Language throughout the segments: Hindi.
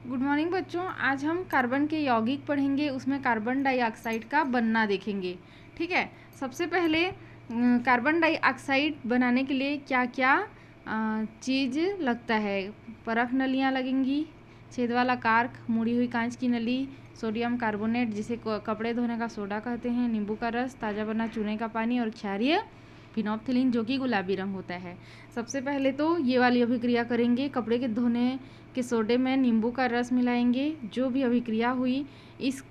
गुड मॉर्निंग बच्चों। आज हम कार्बन के यौगिक पढ़ेंगे, उसमें कार्बन डाइऑक्साइड का बनना देखेंगे। ठीक है, सबसे पहले कार्बन डाइऑक्साइड बनाने के लिए क्या क्या चीज़ लगता है। परख नलियाँ लगेंगी, छेद वाला कार्क, मुड़ी हुई कांच की नली, सोडियम कार्बोनेट जिसे कपड़े धोने का सोडा कहते हैं, नींबू का रस, ताज़ा बना चूने का पानी और क्षारीय फिनोप्थिलीन जो कि गुलाबी रंग होता है। सबसे पहले तो ये वाली अभिक्रिया करेंगे, कपड़े के धोने के सोडे में नींबू का रस मिलाएंगे। जो भी अभिक्रिया हुई इस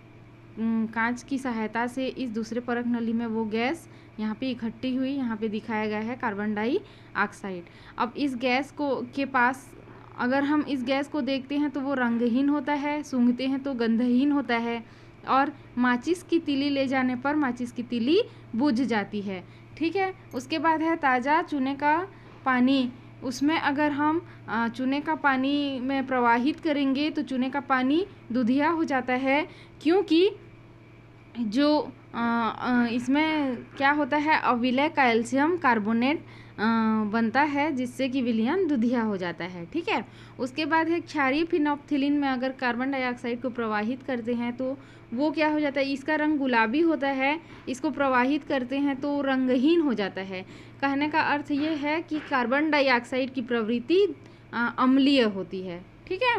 कांच की सहायता से इस दूसरे परख नली में वो गैस यहाँ पे इकट्ठी हुई, यहाँ पे दिखाया गया है कार्बन डाइऑक्साइड। अब इस गैस को के पास अगर हम इस गैस को देखते हैं तो वो रंगहीन होता है, सूंघते हैं तो गंधहीन होता है और माचिस की तीली ले जाने पर माचिस की तीली बुझ जाती है। ठीक है, उसके बाद है ताज़ा चूने का पानी। उसमें अगर हम चूने का पानी में प्रवाहित करेंगे तो चूने का पानी दूधिया हो जाता है, क्योंकि जो इसमें क्या होता है, अविलय कैल्शियम कार्बोनेट बनता है जिससे कि विलयन दूधिया हो जाता है। ठीक है, उसके बाद है क्षारीय फिनोप्थिलीन में अगर कार्बन डाइऑक्साइड को प्रवाहित करते हैं तो वो क्या हो जाता है, इसका रंग गुलाबी होता है, इसको प्रवाहित करते हैं तो रंगहीन हो जाता है। कहने का अर्थ ये है कि कार्बन डाइऑक्साइड की प्रवृत्ति अम्लीय होती है। ठीक है,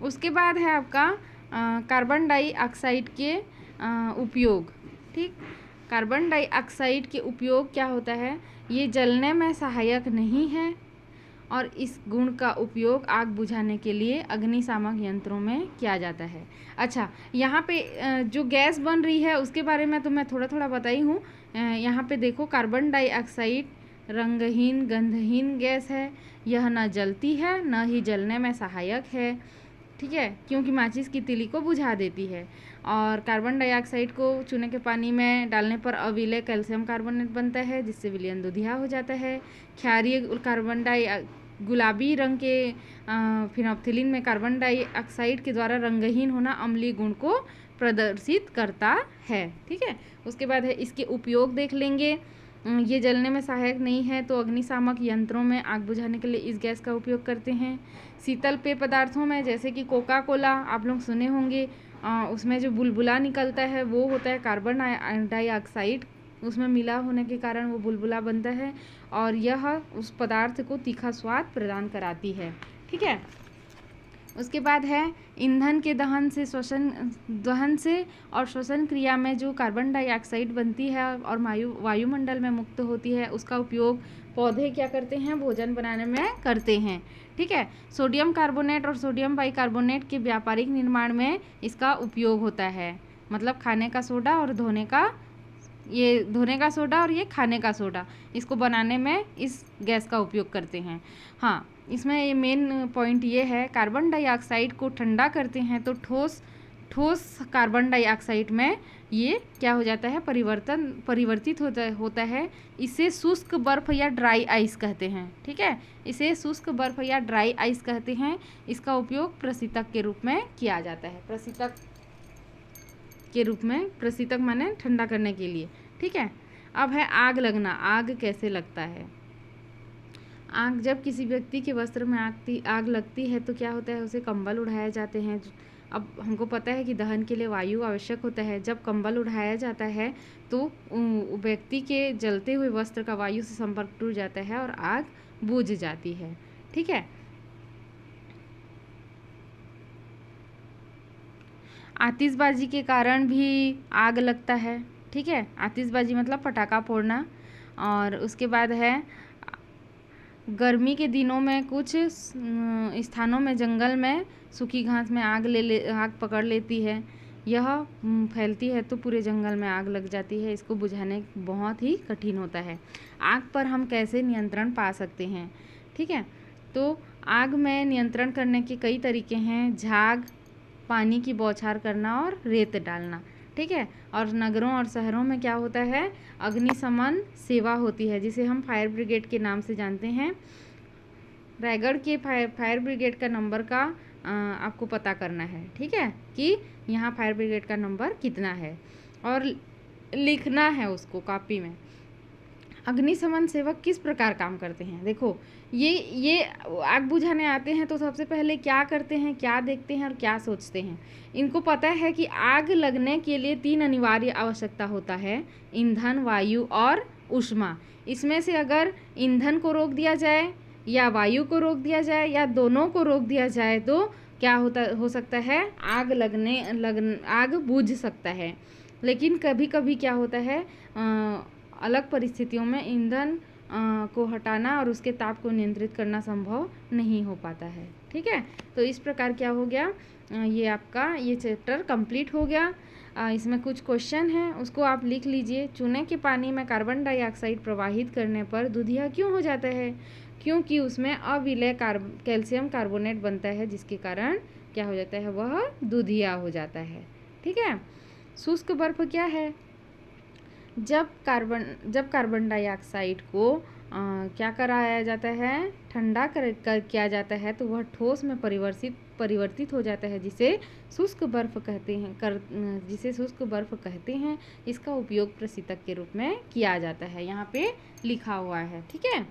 उसके बाद है आपका कार्बन डाइऑक्साइड के उपयोग। ठीक, कार्बन डाइऑक्साइड के उपयोग क्या होता है, ये जलने में सहायक नहीं है और इस गुण का उपयोग आग बुझाने के लिए अग्निशामक यंत्रों में किया जाता है। अच्छा, यहाँ पे जो गैस बन रही है उसके बारे में तो मैं थोड़ा थोड़ा बताई हूँ। यहाँ पे देखो, कार्बन डाइऑक्साइड रंगहीन गंधहीन गैस है, यह न जलती है न ही जलने में सहायक है। ठीक है, क्योंकि माचिस की तीली को बुझा देती है। और कार्बन डाइऑक्साइड को चूने के पानी में डालने पर अविलय कैल्शियम कार्बोनेट बनता है जिससे विलयन दूधिया हो जाता है। क्षारीय कार्बन गुलाबी रंग के फिनोप्थिलीन में कार्बन डाइऑक्साइड के द्वारा रंगहीन होना अम्लीय गुण को प्रदर्शित करता है। ठीक है, उसके बाद है इसके उपयोग देख लेंगे। ये जलने में सहायक नहीं है तो अग्निशामक यंत्रों में आग बुझाने के लिए इस गैस का उपयोग करते हैं। शीतल पेय पदार्थों में जैसे कि कोका कोला आप लोग सुने होंगे, उसमें जो बुलबुला निकलता है वो होता है कार्बन डाइऑक्साइड, उसमें मिला होने के कारण वो बुलबुला बनता है और यह उस पदार्थ को तीखा स्वाद प्रदान कराती है। ठीक है, उसके बाद है ईंधन के दहन से और श्वसन क्रिया में जो कार्बन डाइऑक्साइड बनती है और वायुमंडल में मुक्त होती है, उसका उपयोग पौधे क्या करते हैं, भोजन बनाने में करते हैं। ठीक है, सोडियम कार्बोनेट और सोडियम बाइकार्बोनेट के व्यापारिक निर्माण में इसका उपयोग होता है, मतलब खाने का सोडा और धोने का सोडा और ये खाने का सोडा, इसको बनाने में इस गैस का उपयोग करते हैं। हाँ, इसमें ये मेन पॉइंट ये है, कार्बन डाइऑक्साइड को ठंडा करते हैं तो ठोस कार्बन डाइऑक्साइड में ये क्या हो जाता है, परिवर्तित होता है। इसे शुष्क बर्फ या ड्राई आइस कहते हैं। ठीक है, इसे शुष्क बर्फ या ड्राई आइस कहते हैं। इसका उपयोग प्रशीतक के रूप में किया जाता है, प्रशीतक माने ठंडा करने के लिए। ठीक है, अब है आग लगना। आग कैसे लगता है, आग जब किसी व्यक्ति के वस्त्र में आग लगती है तो क्या होता है, उसे कंबल उड़ाए जाते हैं। अब हमको पता है कि दहन के लिए वायु आवश्यक होता है। जब कंबल उड़ाया जाता है तो व्यक्ति के जलते हुए वस्त्र का वायु से संपर्क टूट जाता है और आग बुझ जाती है। ठीक है, आतिशबाजी के कारण भी आग लगता है। ठीक है, आतिशबाजी मतलब पटाखा फोड़ना। और उसके बाद है गर्मी के दिनों में कुछ स्थानों में जंगल में सूखी घास में आग पकड़ लेती है। यह फैलती है तो पूरे जंगल में आग लग जाती है। इसको बुझाने बहुत ही कठिन होता है। आग पर हम कैसे नियंत्रण पा सकते हैं। ठीक है, तो आग में नियंत्रण करने के कई तरीके हैं। झाग, पानी की बौछार करना और रेत डालना। ठीक है, और नगरों और शहरों में क्या होता है, अग्निशमन सेवा होती है जिसे हम फायर ब्रिगेड के नाम से जानते हैं। रायगढ़ के फायर ब्रिगेड का नंबर का आपको पता करना है। ठीक है, कि यहाँ फायर ब्रिगेड का नंबर कितना है और लिखना है उसको कॉपी में। अग्निशमन सेवक किस प्रकार काम करते हैं? देखो, ये आग बुझाने आते हैं तो सबसे पहले क्या करते हैं, क्या देखते हैं और क्या सोचते हैं? इनको पता है कि आग लगने के लिए 3 अनिवार्य आवश्यकता होता है: ईंधन, वायु और ऊष्मा। इसमें से अगर ईंधन को रोक दिया जाए या वायु को रोक दिया जाए या दोनों को रोक दिया जाए तो क्या हो सकता है, आग बुझ सकता है। लेकिन कभी कभी क्या होता है, अलग परिस्थितियों में ईंधन को हटाना और उसके ताप को नियंत्रित करना संभव नहीं हो पाता है। ठीक है, तो इस प्रकार क्या हो गया, ये आपका ये चैप्टर कंप्लीट हो गया। इसमें कुछ क्वेश्चन हैं, उसको आप लिख लीजिए। चूने के पानी में कार्बन डाइऑक्साइड प्रवाहित करने पर दूधिया क्यों हो जाता है? क्योंकि उसमें अविलय कैल्शियम कार्बोनेट बनता है, जिसके कारण क्या हो जाता है, वह दूधिया हो जाता है। ठीक है। शुष्क बर्फ क्या है? जब कार्बन डाइऑक्साइड को क्या कराया जाता है, ठंडा किया जाता है तो वह ठोस में परिवर्तित हो जाता है, जिसे शुष्क बर्फ कहते हैं। इसका उपयोग प्रशीतक के रूप में किया जाता है, यहाँ पे लिखा हुआ है। ठीक है।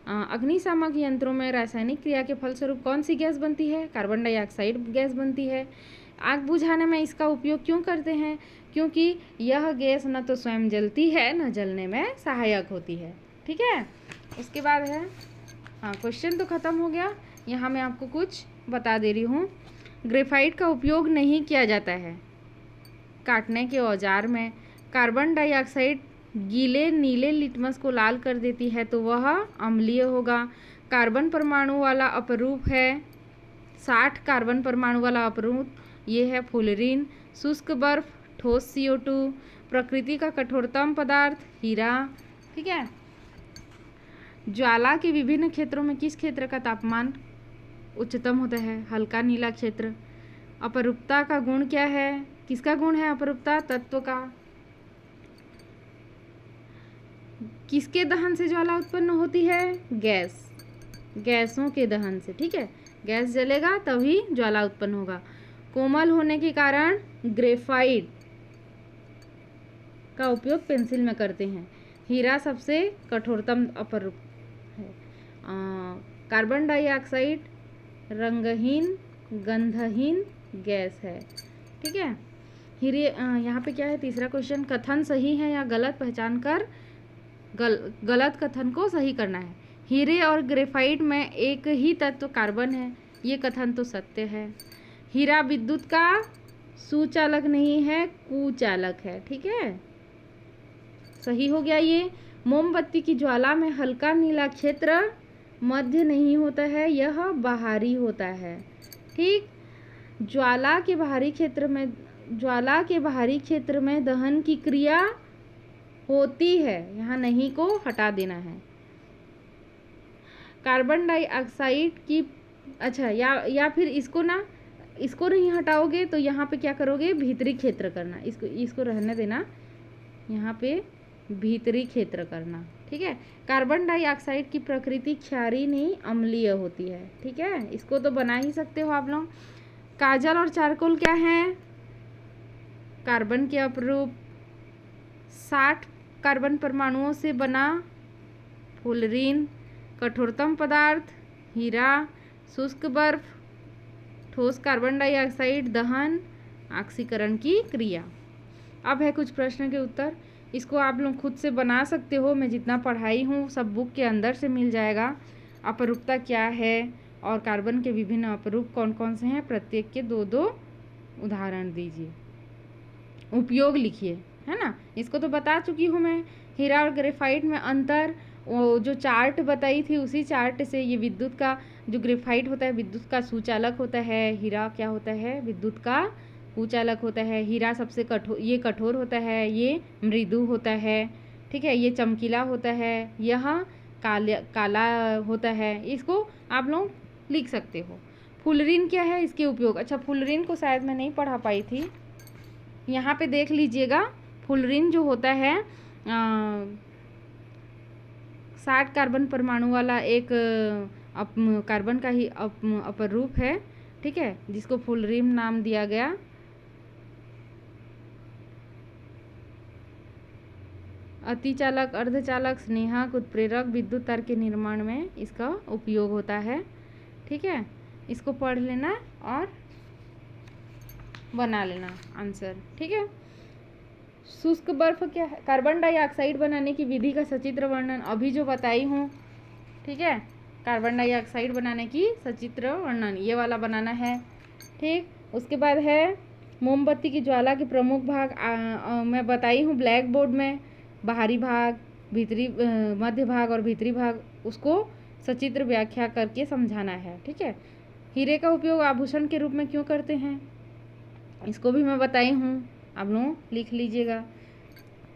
अग्निशामक यंत्रों में रासायनिक क्रिया के फलस्वरूप कौन सी गैस बनती है? कार्बन डाइऑक्साइड गैस बनती है। आग बुझाने में इसका उपयोग क्यों करते हैं? क्योंकि यह गैस न तो स्वयं जलती है न जलने में सहायक होती है। ठीक है। उसके बाद है, क्वेश्चन तो ख़त्म हो गया। यहाँ मैं आपको कुछ बता दे रही हूँ। ग्रेफाइट का उपयोग नहीं किया जाता है काटने के औजार में। कार्बन डाइऑक्साइड गीले नीले लिटमस को लाल कर देती है तो वह अम्लीय होगा। कार्बन परमाणु वाला अपरूप है 60 कार्बन परमाणु वाला अपरूप, ये है फुलरीन। शुष्क बर्फ, ठोस CO2, प्रकृति का कठोरतम पदार्थ हीरा। ठीक है। ज्वाला के विभिन्न क्षेत्रों में किस क्षेत्र का तापमान उच्चतम होता है? हल्का नीला क्षेत्र। अपरूपता का गुण क्या है? किसका गुण है अपरूपता? तत्व का। किसके दहन से ज्वाला उत्पन्न होती है? गैसों के दहन से। ठीक है, गैस जलेगा तभी ज्वाला उत्पन्न होगा। कोमल होने के कारण ग्रेफाइट का उपयोग पेंसिल में करते हैं। हीरा सबसे कठोरतम अपरूप है। कार्बन डाइऑक्साइड रंगहीन गंधहीन गैस है। ठीक है। हीरे यहाँ पे क्या है, तीसरा क्वेश्चन, कथन सही है या गलत पहचान कर गलत कथन को सही करना है। हीरे और ग्रेफाइट में एक ही तत्व कार्बन है, ये कथन तो सत्य है। हीरा विद्युत का सुचालक नहीं है, कुचालक है। ठीक है, सही हो गया ये। मोमबत्ती की ज्वाला में हल्का नीला क्षेत्र मध्य नहीं होता है, यह बाहरी होता है। ठीक। ज्वाला के बाहरी क्षेत्र में दहन की क्रिया होती है, यहाँ नहीं को हटा देना है। कार्बन डाइऑक्साइड की या फिर इसको नहीं हटाओगे तो यहाँ पे क्या करोगे, भीतरी क्षेत्र करना। इसको रहने देना, यहाँ पे भीतरी क्षेत्र करना। ठीक है। कार्बन डाइऑक्साइड की प्रकृति क्षारीय नहीं अम्लीय होती है। ठीक है, इसको तो बना ही सकते हो आप लोग। काजल और चारकोल क्या है? कार्बन के अपरूप। 60 कार्बन परमाणुओं से बना फुलरीन। कठोरतम पदार्थ हीरा। शुष्क बर्फ। ठोस कार्बन डाइऑक्साइड दहन ऑक्सीकरण की क्रिया। अब है कुछ प्रश्न के उत्तर, इसको आप लोग खुद से बना सकते हो। मैं जितना पढ़ाई हूँ सब बुक के अंदर से मिल जाएगा। अपरूपता क्या है और कार्बन के विभिन्न अपरूप कौन कौन से हैं, प्रत्येक के 2-2 उदाहरण दीजिए। उपयोग लिखिए, है ना। इसको तो बता चुकी हूँ मैं। हीरा और ग्रेफाइट में अंतर, वो जो चार्ट बताई थी उसी चार्ट से, ये विद्युत का जो ग्रेफाइट होता है विद्युत का सुचालक होता है, हीरा क्या होता है, विद्युत का कुचालक होता है। हीरा सबसे कठोर होता है, ये मृदु होता है। ठीक है, ये चमकीला होता है, यह काला होता है। इसको आप लोग लिख सकते हो। फुलरीन क्या है, इसके उपयोग। फुलरीन को शायद मैं नहीं पढ़ा पाई थी, यहाँ पे देख लीजिएगा। फुलरीन जो होता है 60 कार्बन परमाणु वाला एक कार्बन का ही अपरूप है। ठीक है, जिसको फुलरीन नाम दिया गया। अतिचालक, अर्धचालक, स्नेहक, उत्प्रेरक, विद्युत तार के निर्माण में इसका उपयोग होता है। ठीक है, इसको पढ़ लेना और बना लेना आंसर। ठीक है, शुष्क बर्फ क्या है? कार्बन डाइऑक्साइड बनाने की विधि का सचित्र वर्णन अभी जो बताई हूँ। ठीक है, कार्बन डाइऑक्साइड बनाने की सचित्र वर्णन ये वाला बनाना है। ठीक, उसके बाद है मोमबत्ती की ज्वाला के प्रमुख भाग। मैं बताई हूँ ब्लैक बोर्ड में, बाहरी भाग, भीतरी मध्य भाग और भीतरी भाग, उसको सचित्र व्याख्या करके समझाना है। ठीक है, हीरे का उपयोग आभूषण के रूप में क्यों करते हैं, इसको भी मैं बताई हूँ, आप लोग लिख लीजिएगा।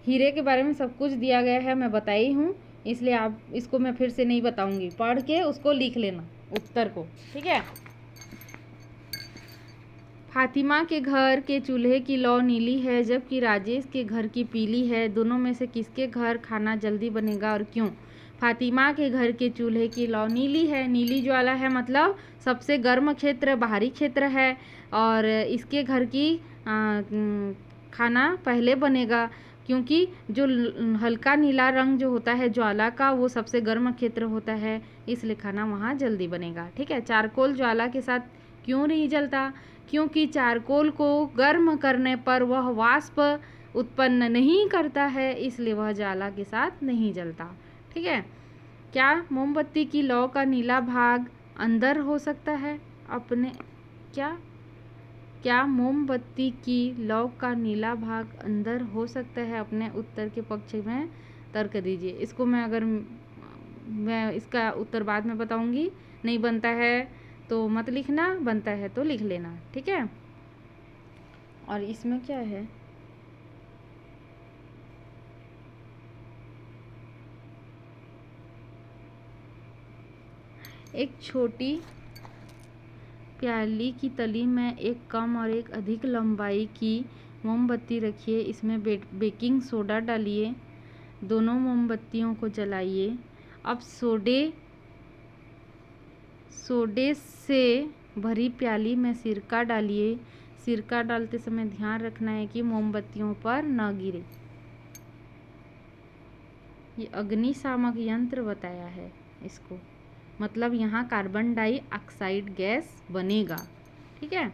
हीरे के बारे में सब कुछ दिया गया है, मैं बताई हूँ, इसलिए आप इसको मैं फिर से नहीं बताऊंगी, पढ़ के उसको लिख लेना उत्तर को। ठीक है, फातिमा के घर के चूल्हे की लौ नीली है जबकि राजेश के घर की पीली है, दोनों में से किसके घर खाना जल्दी बनेगा और क्यों? फातिमा के घर के चूल्हे की लौ नीली है, नीली ज्वाला है मतलब सबसे गर्म क्षेत्र, बाहरी क्षेत्र है, और इसके घर की खाना पहले बनेगा क्योंकि जो हल्का नीला रंग जो होता है ज्वाला का वो सबसे गर्म क्षेत्र होता है, इसलिए खाना वहाँ जल्दी बनेगा। ठीक है, चारकोल ज्वाला के साथ क्यों नहीं जलता? क्योंकि चारकोल को गर्म करने पर वह वाष्प उत्पन्न नहीं करता है, इसलिए वह ज्वाला के साथ नहीं जलता। ठीक है, क्या मोमबत्ती की लौ का नीला भाग अंदर हो सकता है? अपने क्या मोमबत्ती की लौ का नीला भाग अंदर हो सकता है? अपने उत्तर के पक्ष में तर्क दीजिए। इसको मैं इसका उत्तर बाद में बताऊंगी, नहीं बनता है तो मत लिखना, बनता है तो लिख लेना। ठीक है, और इसमें क्या है, एक छोटी प्याली की तली में एक कम और एक अधिक लंबाई की मोमबत्ती रखिए, इसमें बेकिंग सोडा डालिए, दोनों मोमबत्तियों को जलाइए। अब सोडे से भरी प्याली में सिरका डालिए, सिरका डालते समय ध्यान रखना है कि मोमबत्तियों पर न गिरे। ये अग्निशामक यंत्र बताया है इसको, मतलब यहाँ कार्बन डाइऑक्साइड गैस बनेगा। ठीक है,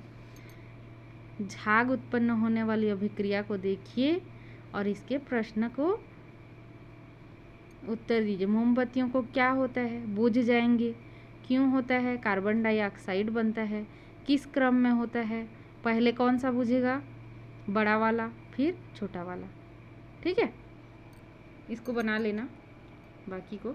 झाग उत्पन्न होने वाली अभिक्रिया को देखिए और इसके प्रश्न को उत्तर दीजिए। मोमबत्तियों को क्या होता है? बुझ जाएंगे। क्यों होता है? कार्बन डाइऑक्साइड बनता है। किस क्रम में होता है? पहले कौन सा बुझेगा? बड़ा वाला, फिर छोटा वाला। ठीक है, इसको बना लेना, बाकी को